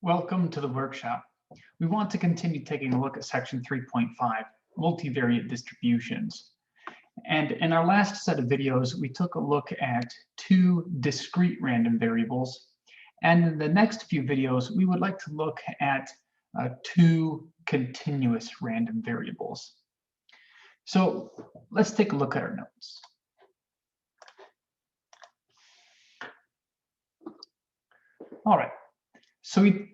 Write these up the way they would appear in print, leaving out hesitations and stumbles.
Welcome to the workshop. We want to continue taking a look at section 3.5, multivariate distributions. And in our last set of videos, we took a look at two discrete random variables. And in the next few videos, we would like to look at two continuous random variables. So let's take a look at our notes. All right, so we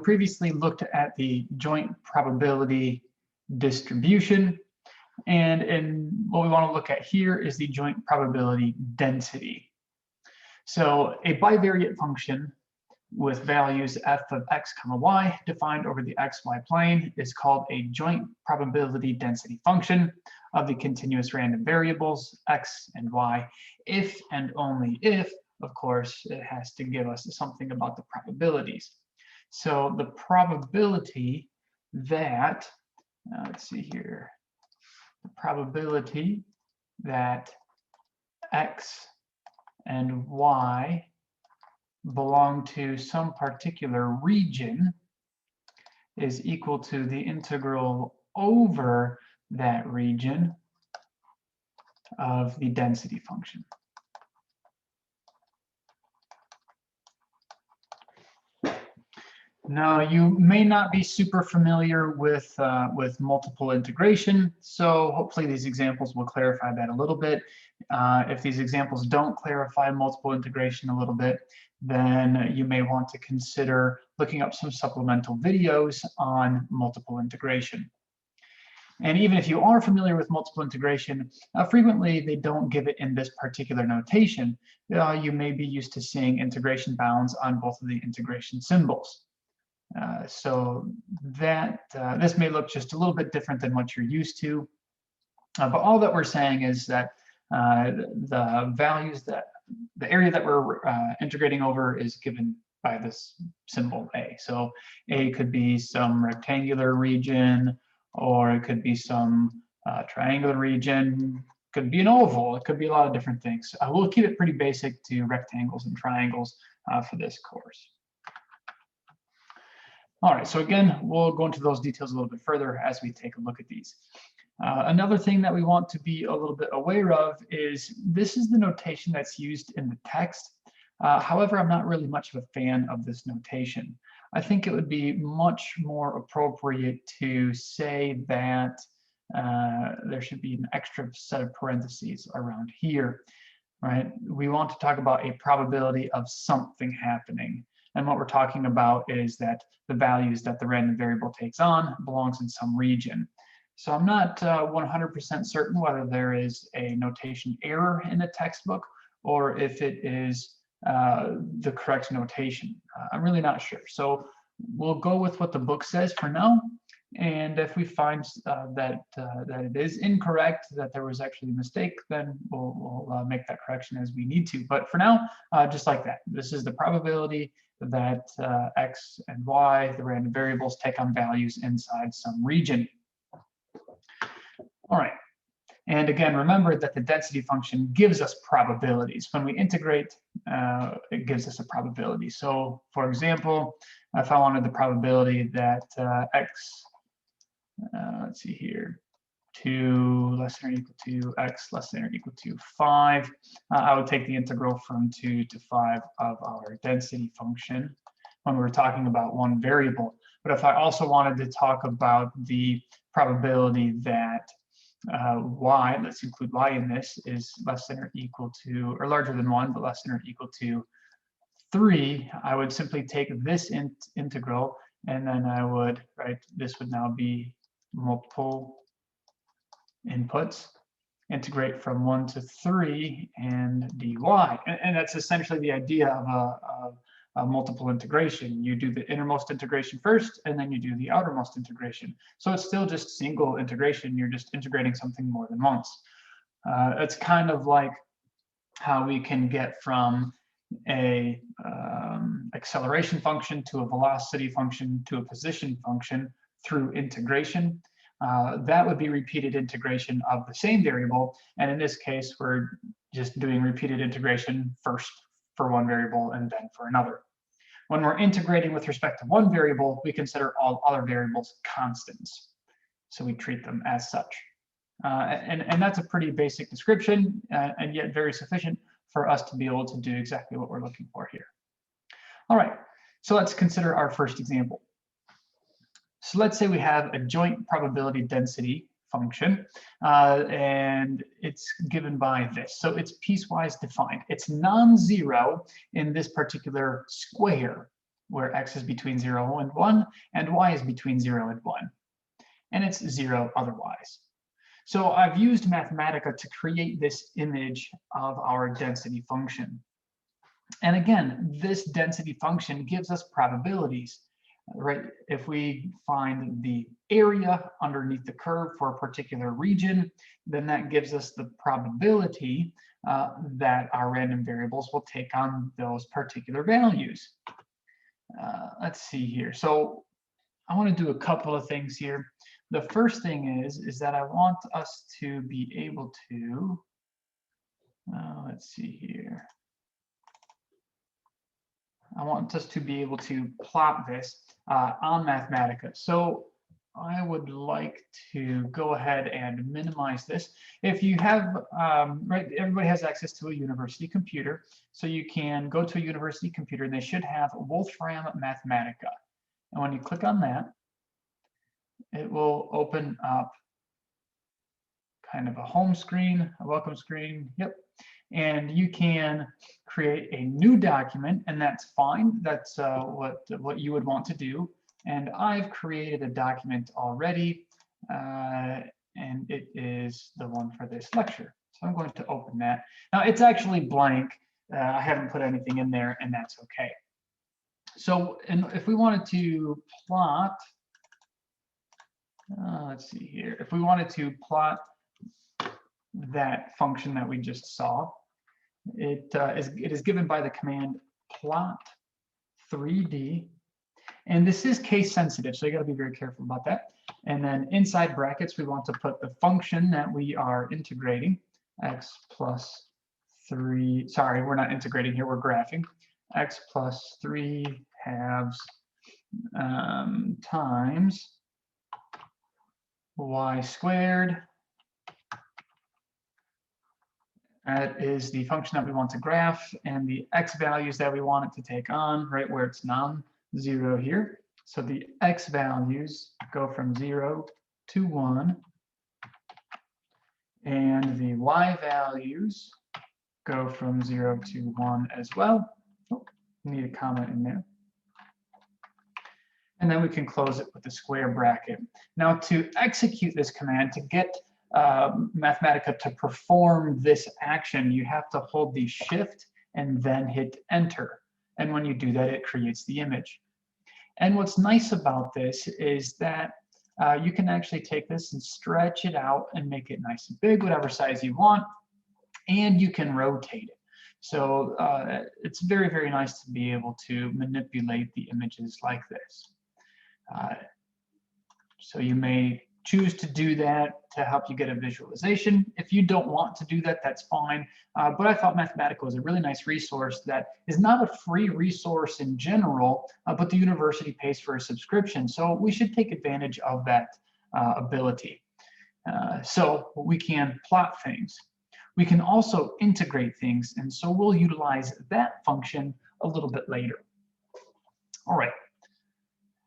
previously looked at the joint probability distribution, and what we want to look at here is the joint probability density. So a bivariate function with values f of x comma y defined over the xy plane is called a joint probability density function of the continuous random variables x and y, if and only if, of course, it has to give us something about the probabilities. So the probability that, let's see here, the probability that x and y belong to some particular region is equal to the integral over that region of the density function. Now, you may not be super familiar with multiple integration, so hopefully these examples will clarify that a little bit. If these examples don't clarify multiple integration a little bit, then you may want to consider looking up some supplemental videos on multiple integration. And even if you are familiar with multiple integration, frequently they don't give it in this particular notation. You may be used to seeing integration bounds on both of the integration symbols. So that this may look just a little bit different than what you're used to, but all that we're saying is that the values that the area that we're integrating over is given by this symbol A. So A could be some rectangular region, or it could be some triangular region, could be an oval, it could be a lot of different things. We'll keep it pretty basic to rectangles and triangles for this course. All right, so again, we'll go into those details a little bit further as we take a look at these. Another thing that we want to be a little bit aware of is this is the notation that's used in the text. However, I'm not really much of a fan of this notation. I think it would be much more appropriate to say that there should be an extra set of parentheses around here, right? We want to talk about a probability of something happening. And what we're talking about is that the values that the random variable takes on belongs in some region. So I'm not 100% certain whether there is a notation error in the textbook or if it is the correct notation. I'm really not sure. So we'll go with what the book says for now. And if we find that it is incorrect, that there was actually a mistake, then we'll make that correction as we need to. But for now, just like that, this is the probability that x and y, the random variables, take on values inside some region. All right. And again, remember that the density function gives us probabilities. When we integrate, it gives us a probability. So for example, if I wanted the probability that x, let's see here, 2 less than or equal to x less than or equal to 5, I would take the integral from 2 to 5 of our density function when we're talking about one variable. But if I also wanted to talk about the probability that y, let's include y in this, is less than or equal to, or larger than 1, but less than or equal to 3, I would simply take this integral, and then I would, right, this would now be multiple inputs, integrate from 1 to 3 and dy. And that's essentially the idea of a multiple integration. You do the innermost integration first, and then you do the outermost integration. So it's still just single integration. You're just integrating something more than once. It's kind of like how we can get from a acceleration function to a velocity function to a position function through integration. That would be repeated integration of the same variable. And in this case, we're just doing repeated integration first for one variable and then for another. When we're integrating with respect to one variable, we consider all other variables constants. So we treat them as such. And that's a pretty basic description, and yet very sufficient for us to be able to do exactly what we're looking for here. All right, so let's consider our first example. So let's say we have a joint probability density function, and it's given by this. So it's piecewise defined. It's non-zero in this particular square, where x is between 0 and 1, and y is between 0 and 1. And it's 0 otherwise. So I've used Mathematica to create this image of our density function. And again, this density function gives us probabilities, right? If we find the area underneath the curve for a particular region, then that gives us the probability that our random variables will take on those particular values. Let's see here. So I want to do a couple of things here. The first thing is that I want us to be able to, let's see here. I want us to be able to plot this on Mathematica. So I would like to go ahead and minimize this. If you have, right, everybody has access to a university computer. So you can go to a university computer and they should have Wolfram Mathematica. And when you click on that, it will open up kind of a home screen, a welcome screen. Yep. And you can create a new document, and that's fine. That's what you would want to do. And I've created a document already, and it is the one for this lecture. So I'm going to open that. Now it's actually blank. I haven't put anything in there, and that's okay. So, and if we wanted to plot, let's see here. If we wanted to plot that function that we just saw, it is given by the command plot 3D, and this is case sensitive, so you got to be very careful about that. And then inside brackets, we want to put the function that we are integrating, x plus 3. Sorry, we're not integrating here, we're graphing. X plus 3 halves times y squared. That is the function that we want to graph, and the x values that we want it to take on, right where it's non-zero here. So the x values go from 0 to 1, and the y values go from 0 to 1 as well. Oh, need a comma in there. And then we can close it with a square bracket. Now to execute this command, to get Mathematica to perform this action, you have to hold the shift and then hit enter. And when you do that, it creates the image. And what's nice about this is that you can actually take this and stretch it out and make it nice and big, whatever size you want, and you can rotate it. So it's very, very nice to be able to manipulate the images like this. So you may choose to do that to help you get a visualization. If you don't want to do that, that's fine. But I thought Mathematica was a really nice resource that is not a free resource in general, but the university pays for a subscription. So we should take advantage of that ability. So we can plot things. We can also integrate things, and so we'll utilize that function a little bit later. All right,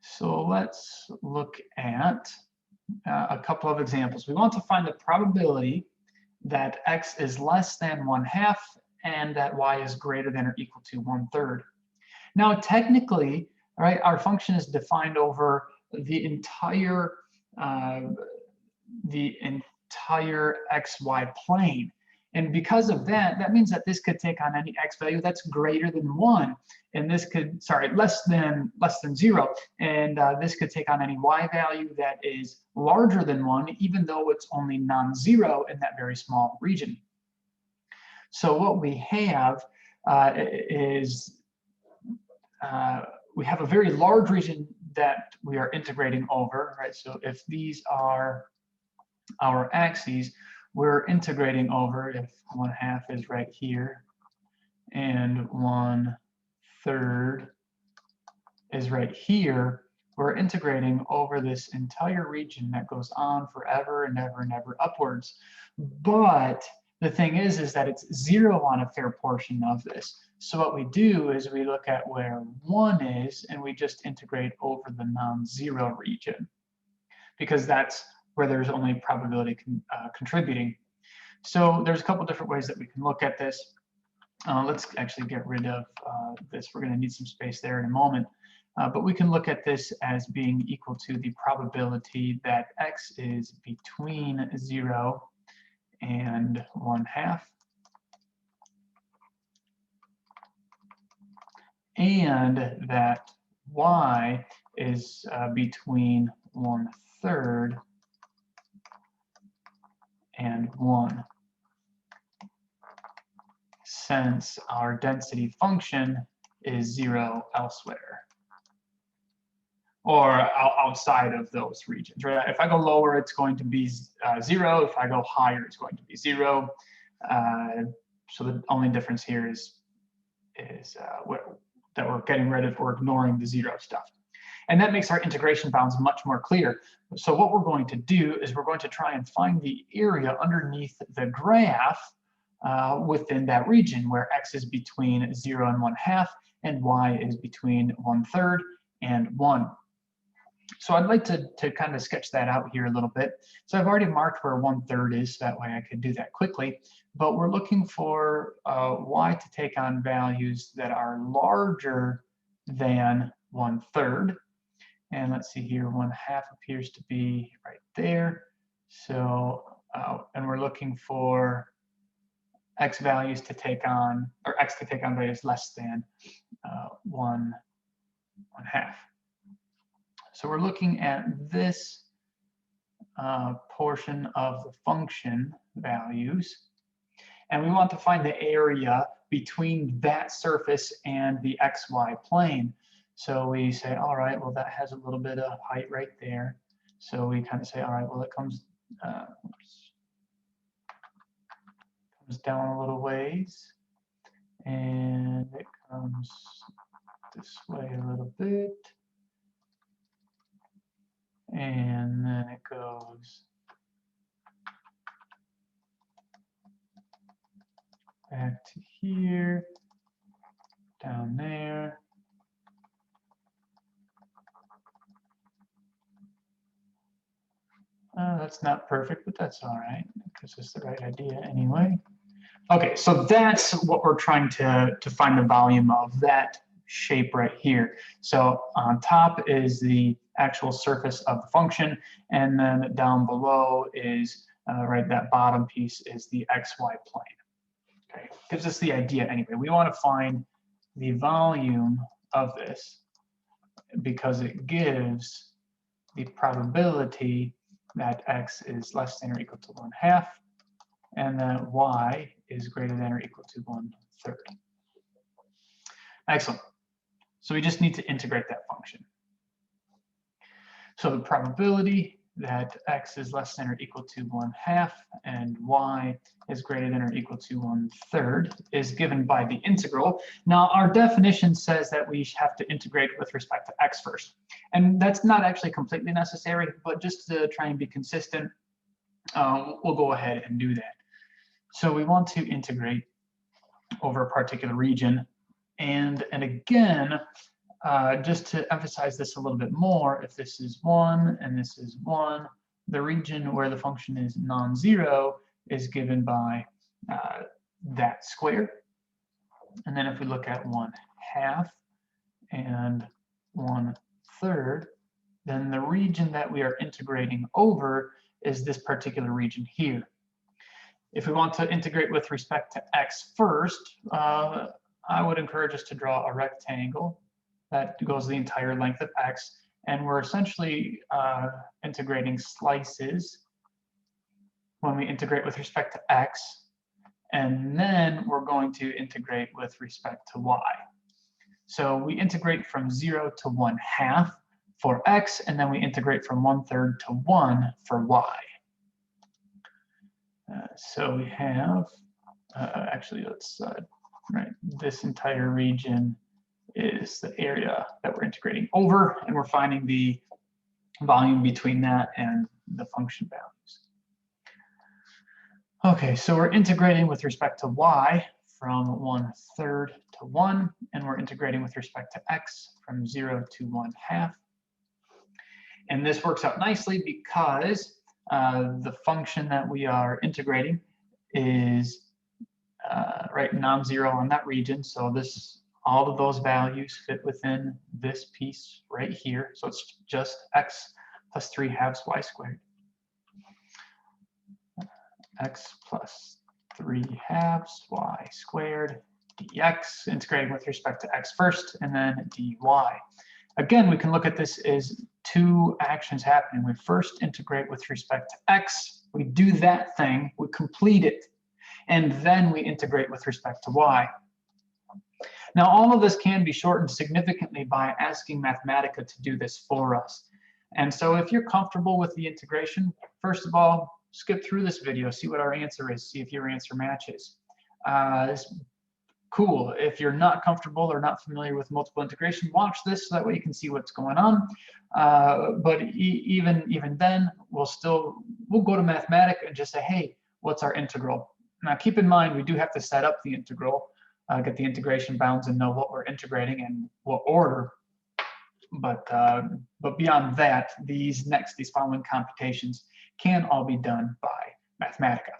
so let's look at a couple of examples. We want to find the probability that x is less than 1/2 and that y is greater than or equal to 1/3. Now, technically, right, our function is defined over the entire xy plane. And because of that, that means that this could take on any x value that's greater than 1. And this could, sorry, less than 0. And this could take on any y value that is larger than 1, even though it's only non-zero in that very small region. So what we have is we have a very large region that we are integrating over, right? So if these are our axes, we're integrating over if 1/2 is right here and 1/3 is right here. We're integrating over this entire region that goes on forever and ever and ever upwards. But the thing is that it's 0 on a fair portion of this. So what we do is we look at where 1 is, and we just integrate over the non-zero region, because that's where there's only probability contributing. So there's a couple different ways that we can look at this. Let's actually get rid of this. We're going to need some space there in a moment. But we can look at this as being equal to the probability that x is between 0 and 1/2, and that y is between 1/3 and 1, since our density function is 0 elsewhere, or outside of those regions, right? If I go lower, it's going to be 0. If I go higher, it's going to be 0. So the only difference here is that we're getting rid of or ignoring the 0 stuff. And that makes our integration bounds much more clear. So what we're going to do is we're going to try and find the area underneath the graph within that region where x is between 0 and 1/2 and y is between 1/3 and 1. So I'd like to kind of sketch that out here a little bit. So I've already marked where 1/3 is, so that way I could do that quickly. But we're looking for y to take on values that are larger than 1/3. And let's see here, 1/2 appears to be right there. So, and we're looking for x values to take on, or x to take on values less than 1/2. So we're looking at this portion of the function values, and we want to find the area between that surface and the xy plane. So we say, all right, well, that has a little bit of height right there. So we kind of say, all right, well, it comes down a little ways, and it comes this way a little bit, and then it goes back to here, down there. That's not perfect, but that's all right, because it's the right idea anyway. Okay, so that's what we're trying to find the volume of, that shape right here. So on top is the actual surface of the function, and then down below is, right, that bottom piece is the xy plane. Okay, gives us the idea anyway. We want to find the volume of this because it gives the probability that x is less than or equal to 1/2, and that y is greater than or equal to 1/3. Excellent. So we just need to integrate that function. So the probability that x is less than or equal to 1/2 and y is greater than or equal to 1/3 is given by the integral. Now our definition says that we have to integrate with respect to x first. And that's not actually completely necessary, but just to try and be consistent, we'll go ahead and do that. So we want to integrate over a particular region. And again, just to emphasize this a little bit more, if this is 1 and this is 1, the region where the function is non-zero is given by that square. And then if we look at 1/2 and 1/3, then the region that we are integrating over is this particular region here. If we want to integrate with respect to x first, I would encourage us to draw a rectangle that goes the entire length of x, and we're essentially integrating slices when we integrate with respect to x, and then we're going to integrate with respect to y. So we integrate from 0 to 1/2 for x, and then we integrate from 1/3 to 1 for y. So we have, actually, let's, right, this entire region is the area that we're integrating over, and we're finding the volume between that and the function values. Okay, so we're integrating with respect to y from 1/3 to 1, and we're integrating with respect to x from 0 to 1/2. And this works out nicely because the function that we are integrating is right non-zero on that region. So this, all of those values fit within this piece right here. So it's just x plus 3/2 y squared. X plus 3/2 y squared dx, integrating with respect to x first, and then dy. Again, we can look at this as two actions happening. We first integrate with respect to x, we do that thing, we complete it, and then we integrate with respect to y. Now, all of this can be shortened significantly by asking Mathematica to do this for us. And so if you're comfortable with the integration, first of all, skip through this video, see what our answer is, see if your answer matches. It's cool. If you're not comfortable or not familiar with multiple integration, watch this so that way you can see what's going on. But even then, we'll go to Mathematica and just say, hey, what's our integral? Now keep in mind, we do have to set up the integral, get the integration bounds and know what we're integrating and what order. But beyond that, these following computations can all be done by Mathematica,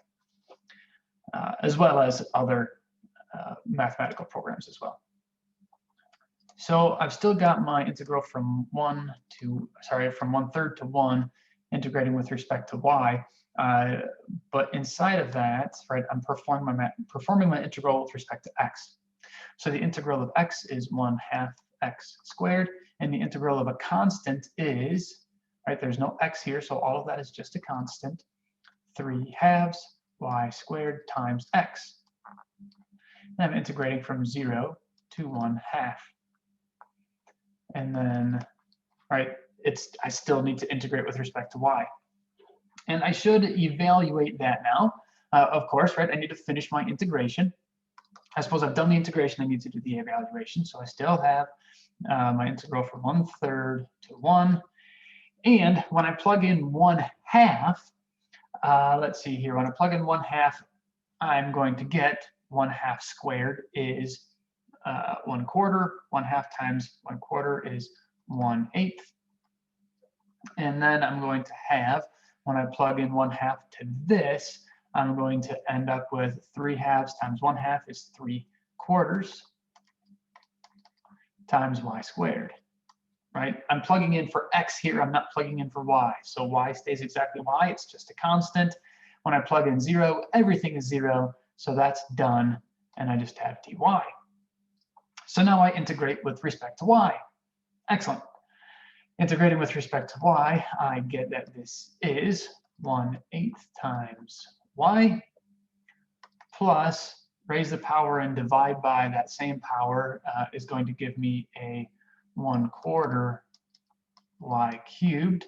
as well as other mathematical programs as well. So I've still got my integral from 1/3 to 1, integrating with respect to y. But inside of that, right, I'm performing my integral with respect to x. So the integral of x is 1/2 x squared, and the integral of a constant is, right, there's no x here, so all of that is just a constant, 3/2 y squared times x. And I'm integrating from 0 to 1/2. And then, right, I still need to integrate with respect to y. And I should evaluate that now. Of course, right, I need to finish my integration. I suppose I've done the integration, I need to do the evaluation. So I still have my integral from 1/3 to 1. And when I plug in 1/2, let's see here, when I plug in 1/2, I'm going to get 1/2 squared is 1/4. 1/2 times 1/4 is 1/8. And then I'm going to have, when I plug in 1/2 to this, I'm going to end up with 3/2 times 1/2 is 3/4 times y squared, right? I'm plugging in for x here, I'm not plugging in for y. So y stays exactly y, it's just a constant. When I plug in 0, everything is 0, so that's done, and I just have dy. So now I integrate with respect to y. Excellent. Integrating with respect to y, I get that this is 1/8 times y plus raise the power and divide by that same power is going to give me a 1/4 y cubed.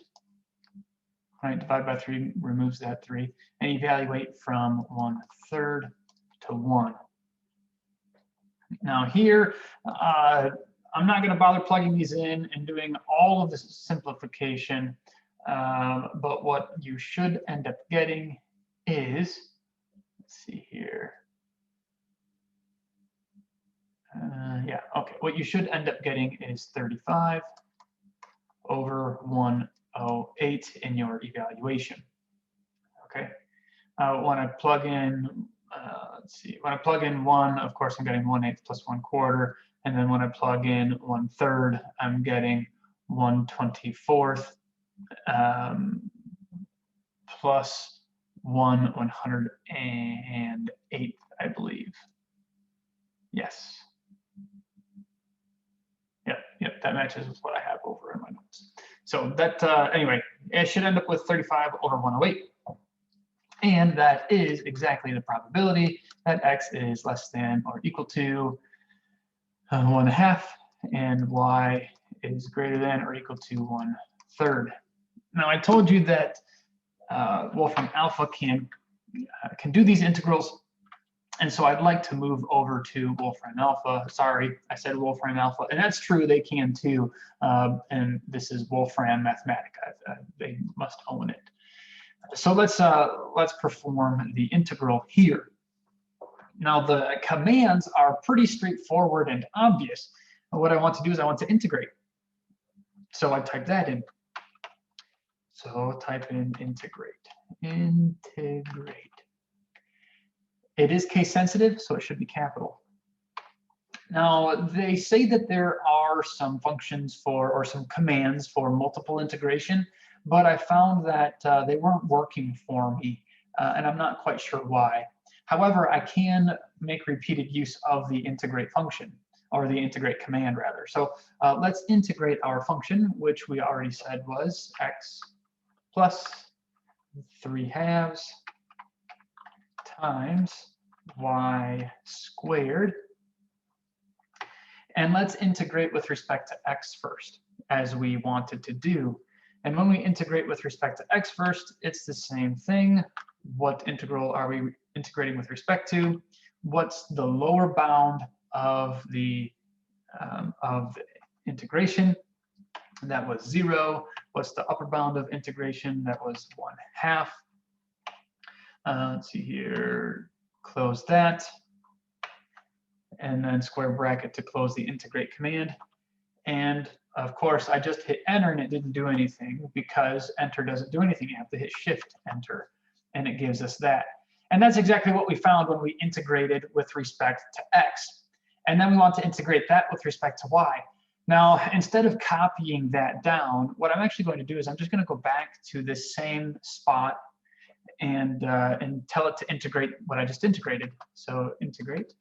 Right, divide by 3 removes that 3, and evaluate from 1/3 to 1. Now here, I'm not going to bother plugging these in and doing all of this simplification, but what you should end up getting is, let's see here. Yeah, okay. What you should end up getting is 35 over 108 in your evaluation. Okay. When I plug in, let's see, when I plug in 1, of course, I'm getting 1/8 plus 1/4. And then when I plug in 1/3, I'm getting 1/24 plus 1/108, I believe. Yes. Yep, that matches with what I have over in my notes. So that, anyway, it should end up with 35 over 108. And that is exactly the probability that x is less than or equal to 1/2 and y is greater than or equal to 1/3. Now I told you that Wolfram Alpha can do these integrals And so I'd like to move over to Wolfram Alpha. Sorry, I said Wolfram Alpha, and that's true, they can too. And this is Wolfram Mathematica. They must own it. So let's perform the integral here. Now the commands are pretty straightforward and obvious. What I want to do is I want to integrate. So I type that in. So type in integrate. Integrate. It is case sensitive, so it should be capital. Now they say that there are some functions for, or some commands for multiple integration, but I found that they weren't working for me, and I'm not quite sure why. However, I can make repeated use of the integrate function, or the integrate command rather. So let's integrate our function, which we already said was x plus 3/2 times y squared. And let's integrate with respect to x first, as we wanted to do. And when we integrate with respect to x first, it's the same thing. What integral are we integrating with respect to? What's the lower bound of the integration? That was 0. What's the upper bound of integration? That was 1/2. Let's see here, close that. And then square bracket to close the integrate command. And of course, I just hit enter and it didn't do anything, because enter doesn't do anything. You have to hit shift enter and it gives us that. And that's exactly what we found when we integrated with respect to x. And then we want to integrate that with respect to y. Now, instead of copying that down, what I'm actually going to do is I'm just going to go back to this same spot and tell it to integrate what I just integrated. So integrate.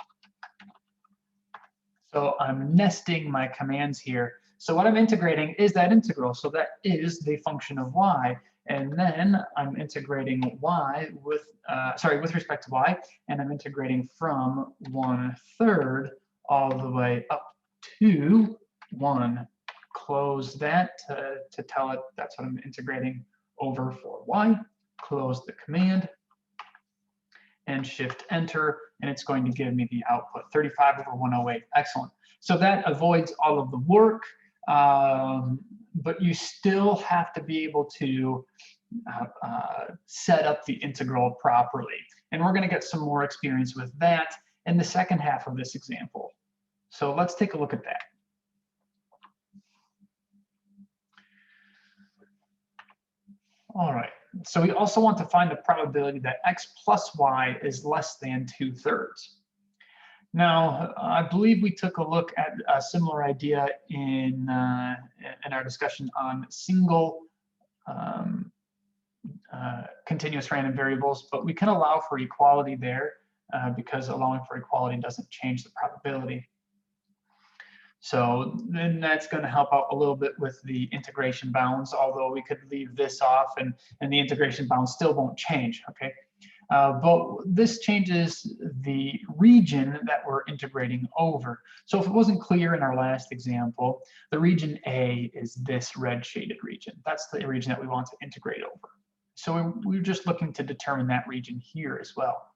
So I'm nesting my commands here. So what I'm integrating is that integral. So that is the function of y. And then I'm integrating y with, with respect to y, and I'm integrating from 1/3 all the way up to 1. Close that to tell it that's what I'm integrating over for y. Close the command and shift enter, and it's going to give me the output 35/108. Excellent. So that avoids all of the work, but you still have to be able to set up the integral properly. And we're going to get some more experience with that in the second half of this example. So let's take a look at that. All right. So we also want to find the probability that x plus y is less than 2/3. Now, I believe we took a look at a similar idea in our discussion on single continuous random variables, but we can allow for equality there because allowing for equality doesn't change the probability. So then that's going to help out a little bit with the integration bounds, although we could leave this off and the integration bounds still won't change, okay? But this changes the region that we're integrating over. So if it wasn't clear in our last example, the region A is this red shaded region. That's the region that we want to integrate over. So we're just looking to determine that region here as well.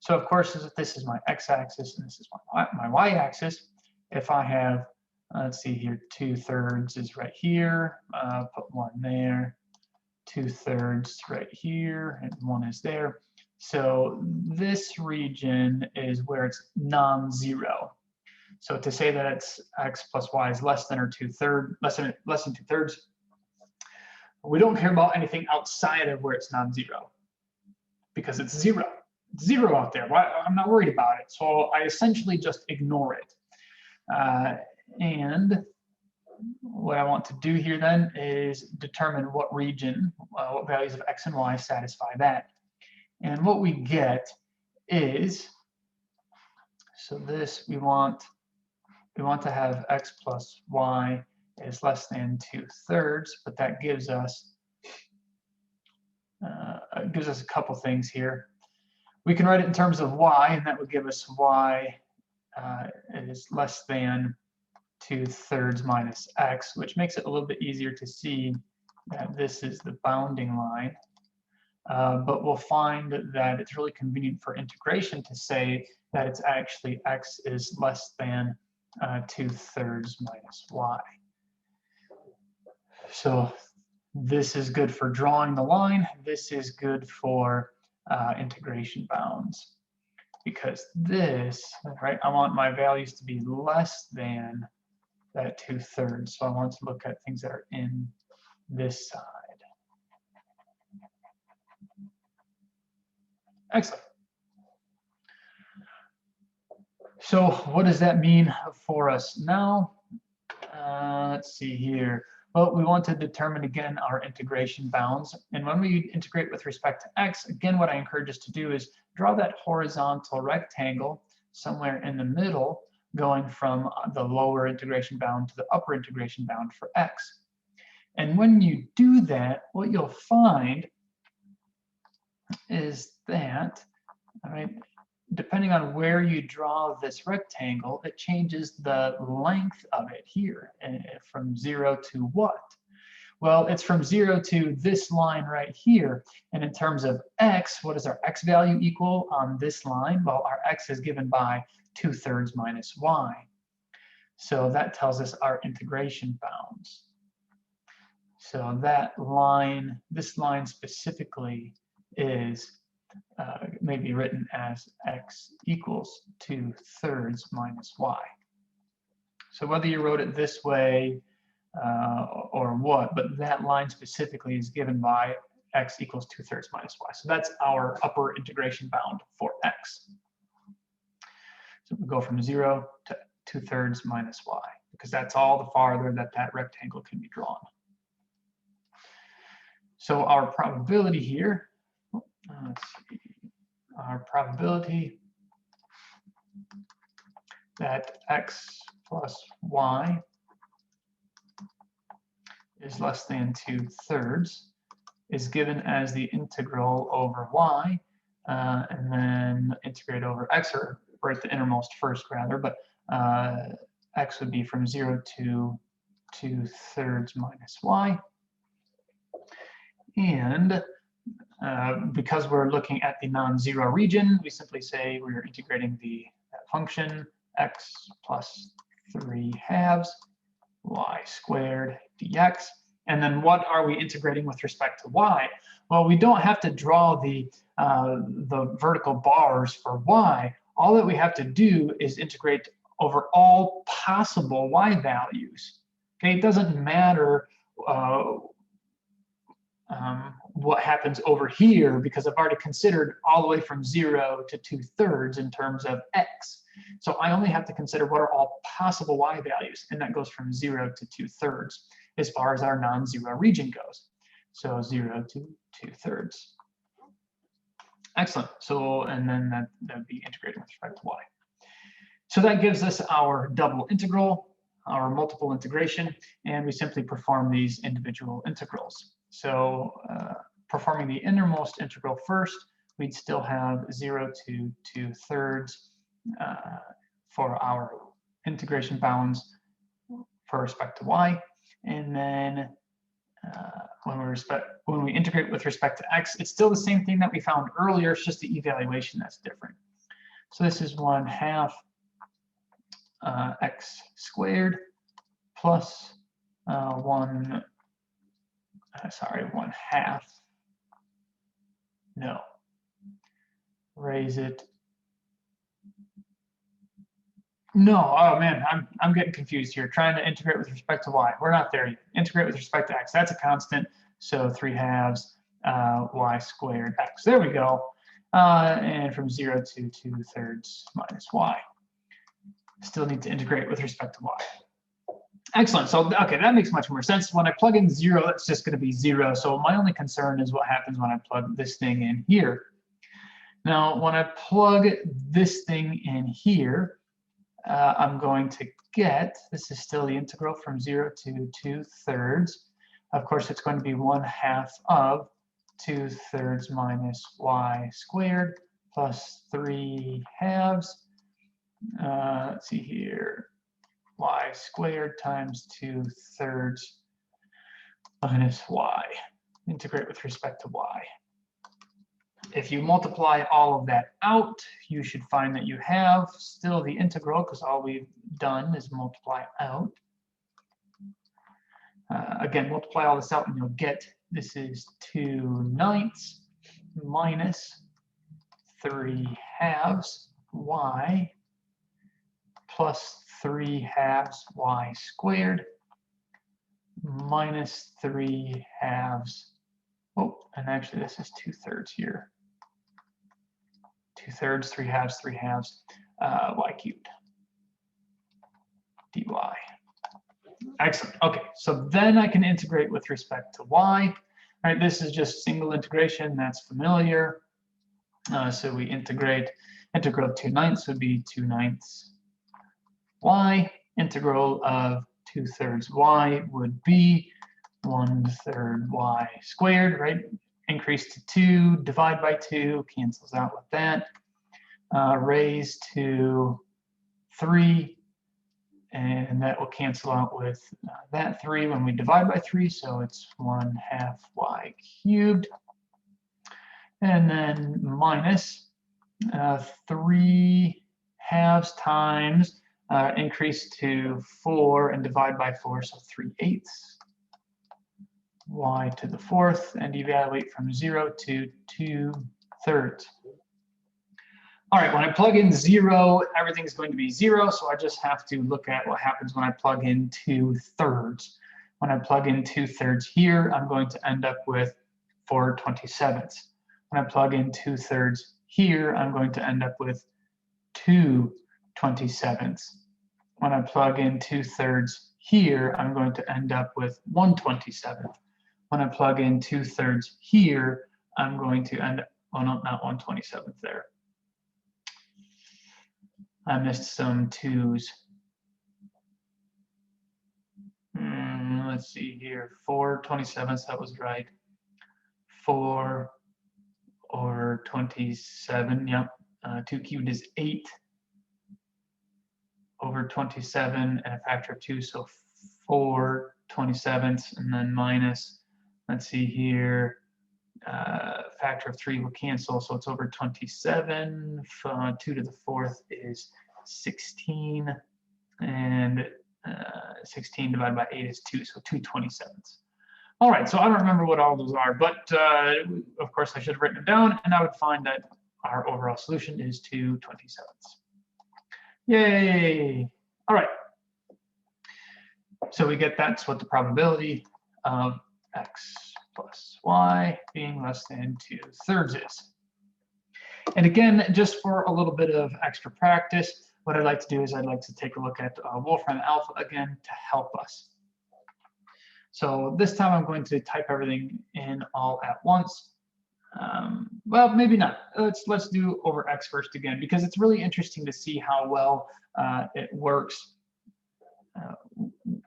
So of course, this is my x-axis and this is my y-axis. If I have, let's see here, 2/3 is right here, put 1 there, 2/3 right here, and 1 is there. So this region is where it's non-zero. So to say that it's x plus y is less than or 2/3, less than 2/3, we don't care about anything outside of where it's non-zero because it's 0. It's 0 out there. I'm not worried about it. So I essentially just ignore it. And what I want to do here then is determine what region, what values of x and y satisfy that. And what we get is, so this we want to have x plus y is less than 2/3, but that gives us a couple things here. We can write it in terms of y, and that would give us y is less than 2/3 minus x, which makes it a little bit easier to see that this is the bounding line. but we'll find that it's really convenient for integration to say that it's actually x is less than 2/3 minus y. So this is good for drawing the line. This is good for integration bounds, because this, right, I want my values to be less than that 2/3. So I want to look at things that are in this side. Excellent. So what does that mean for us now? Let's see here. Well, we want to determine again our integration bounds. And when we integrate with respect to x, again, what I encourage us to do is draw that horizontal rectangle somewhere in the middle, going from the lower integration bound to the upper integration bound for x. And when you do that, what you'll find is that, all right, depending on where you draw this rectangle, it changes the length of it here from 0 to what? Well, it's from 0 to this line right here. And in terms of x, what does our x value equal on this line? Well, our x is given by 2/3 minus y. So that tells us our integration bounds. So that line, this line specifically, is may be written as x equals 2/3 minus y. So whether you wrote it this way or what, but that line specifically is given by x equals 2/3 minus y. So that's our upper integration bound for x. So we go from 0 to 2/3 minus y, because that's all the farther that that rectangle can be drawn. So our probability here, let's see, our probability that x plus y is less than 2/3 is given as the integral over y, and then integrate over x, or write the innermost first rather, but x would be from 0 to 2/3 minus y. And because we're looking at the non-zero region, we simply say we're integrating that function x plus 3/2 y squared dx. And then what are we integrating with respect to y? Well, we don't have to draw the vertical bars for y. All that we have to do is integrate over all possible y values. Okay, it doesn't matter what happens over here, because I've already considered all the way from 0 to 2/3 in terms of x. So I only have to consider what are all possible y values, and that goes from 0 to 2/3 as far as our non-zero region goes. So 0 to 2/3. Excellent. So, and then that would be integrated with respect to y. So that gives us our double integral, our multiple integration, and we simply perform these individual integrals. So performing the innermost integral first, we'd still have 0 to 2/3 for our integration bounds for respect to y. And then when we integrate with respect to x, it's still the same thing that we found earlier, it's just the evaluation that's different. So this is 1/2 x squared plus 1/2. No. Raise it. No, oh man, I'm getting confused here. Trying to integrate with respect to y. We're not there yet. Integrate with respect to x. That's a constant. So 3/2 y squared x. There we go. And from 0 to 2/3 minus y. Still need to integrate with respect to y. Excellent. So, okay, that makes much more sense. When I plug in 0, that's just going to be 0. So my only concern is what happens when I plug this thing in here. Now, when I plug this thing in here, I'm going to get, this is still the integral from 0 to 2/3. Of course, it's going to be 1/2 of 2/3 minus y squared plus 3/2. Let's see here, y squared times 2/3 minus y. Integrate with respect to y. If you multiply all of that out, you should find that you have still the integral, because all we've done is multiply out. Again, multiply all this out and you'll get, this is 2/9 minus 3/2 y plus 3/2 y squared minus 3/2. Oh, and actually this is 2/3 here. 2/3, 3/2, 3/2 y cubed dy. Excellent. Okay, so then I can integrate with respect to y. All right, this is just single integration. That's familiar. So we integrate. Integral of 2/9 would be 2/9 y. Integral of 2/3 y would be 1/3 y squared, right? Increase to 2, divide by 2, cancels out with that. Raise to 3, and that will cancel out with that 3 when we divide by 3, so it's 1/2 y cubed. And then minus 3/2 times increase to 4 and divide by 4, so 3/8 y to the 4th, and evaluate from 0 to 2/3. All right, when I plug in 0, everything's going to be 0, so I just have to look at what happens when I plug in 2/3. When I plug in 2/3 here, I'm going to end up with 4/27. When I plug in 2/3 here, I'm going to end up with 2/27. When I plug in 2/3 here, I'm going to end up with 1/27. When I plug in 2/3 here, I'm going to end up, oh no, not 1/27 there. I missed some 2's. Let's see here, 4/27, that was right. 4 or 27, yep. 2 cubed is 8 over 27 and a factor of 2, so 4/27, and then minus, let's see here, factor of 3 will cancel, so it's over 27. 2 to the 4th is 16, and 16 divided by 8 is 2, so 2/27. All right, so I don't remember what all those are, but of course I should have written them down, and I would find that our overall solution is 2/27. Yay! All right. So we get that's what the probability of x plus y being less than 2/3 is. And again, just for a little bit of extra practice, what I'd like to do is I'd like to take a look at Wolfram Alpha again to help us. So this time I'm going to type everything in all at once. Well, maybe not. Let's do over x first again, because it's really interesting to see how well it works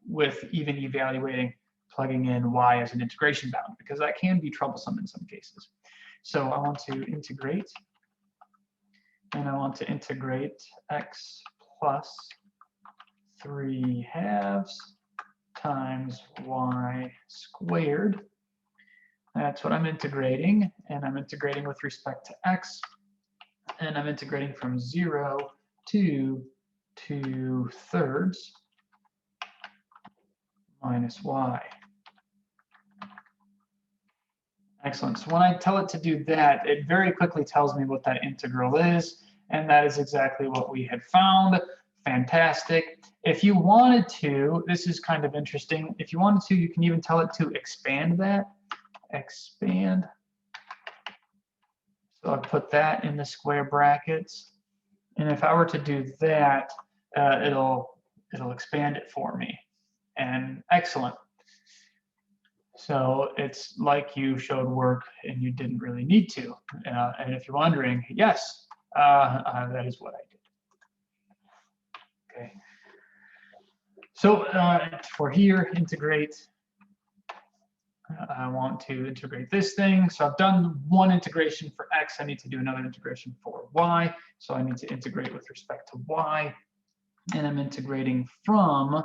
with even evaluating plugging in y as an integration bound, because that can be troublesome in some cases. So I want to integrate, and I want to integrate x plus 3/2 times y squared. That's what I'm integrating, and I'm integrating with respect to x, and I'm integrating from 0 to 2/3 minus y. Excellent. So when I tell it to do that, it very quickly tells me what that integral is, and that is exactly what we had found. Fantastic. If you wanted to, this is kind of interesting. If you wanted to, you can even tell it to expand that. Expand. So I'll put that in the square brackets. And if I were to do that, it'll expand it for me. And excellent. So it's like you showed work and you didn't really need to. And if you're wondering, yes, that is what I did. Okay. So for here, integrate. I want to integrate this thing. So I've done one integration for x. I need to do another integration for y. So I need to integrate with respect to y. And I'm integrating from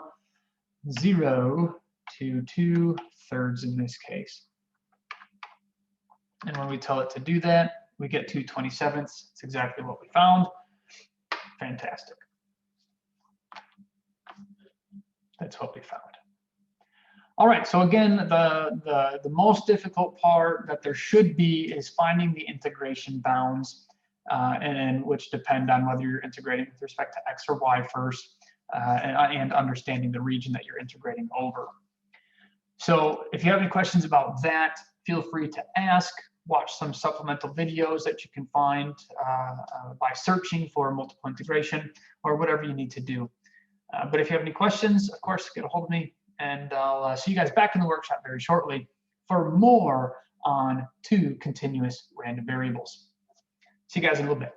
0 to 2/3 in this case. And when we tell it to do that, we get 2/27. It's exactly what we found. Fantastic. That's what we found. All right, so again, the most difficult part that there should be is finding the integration bounds, and which depend on whether you're integrating with respect to X or Y first, and understanding the region that you're integrating over. So if you have any questions about that, feel free to ask. Watch some supplemental videos that you can find by searching for multiple integration or whatever you need to do. But if you have any questions, of course, get a hold of me, and I'll see you guys back in the workshop very shortly for more on 2 continuous random variables. See you guys in a little bit.